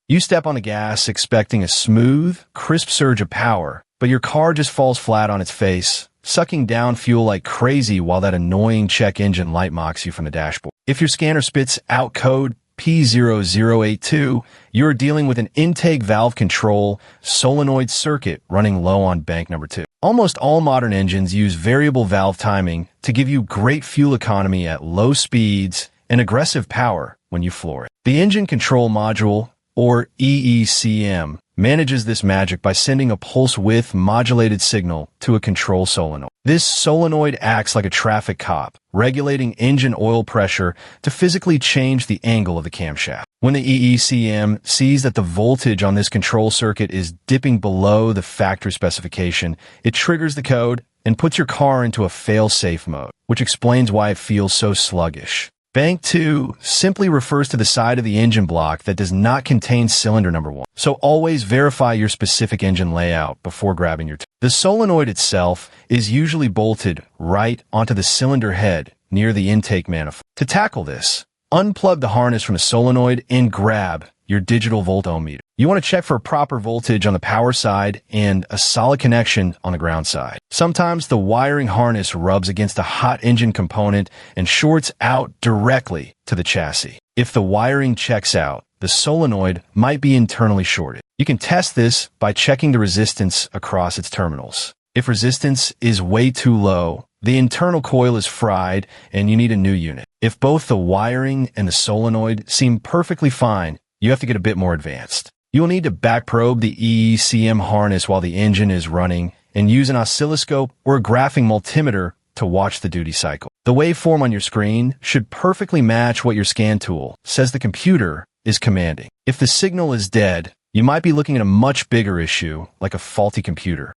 You step on the gas expecting a smooth, crisp surge of power, but your car just falls flat on its face, sucking down fuel like crazy while that annoying check engine light mocks you from the dashboard. If your scanner spits out code P0082, you're dealing with an intake valve control solenoid circuit running low on bank number 2. Almost all modern engines use variable valve timing to give you great fuel economy at low speeds and aggressive power when you floor it. The engine control module, or EECM, manages this magic by sending a pulse width modulated signal to a control solenoid. This solenoid acts like a traffic cop, regulating engine oil pressure to physically change the angle of the camshaft. When the EECM sees that the voltage on this control circuit is dipping below the factory specification, it triggers the code and puts your car into a fail-safe mode, which explains why it feels so sluggish. Bank 2 simply refers to the side of the engine block that does not contain cylinder number 1. So always verify your specific engine layout before grabbing your The solenoid itself is usually bolted right onto the cylinder head near the intake manifold. To tackle this, unplug the harness from the solenoid and grab your digital voltometer. You want to check for proper voltage on the power side and a solid connection on the ground side. Sometimes the wiring harness rubs against a hot engine component and shorts out directly to the chassis. If the wiring checks out, the solenoid might be internally shorted. You can test this by checking the resistance across its terminals. If resistance is way too low, the internal coil is fried and you need a new unit. If both the wiring and the solenoid seem perfectly fine, you have to get a bit more advanced. You'll need to back probe the EECM harness while the engine is running and use an oscilloscope or a graphing multimeter to watch the duty cycle. The waveform on your screen should perfectly match what your scan tool says the computer is commanding. If the signal is dead, you might be looking at a much bigger issue, like a faulty computer.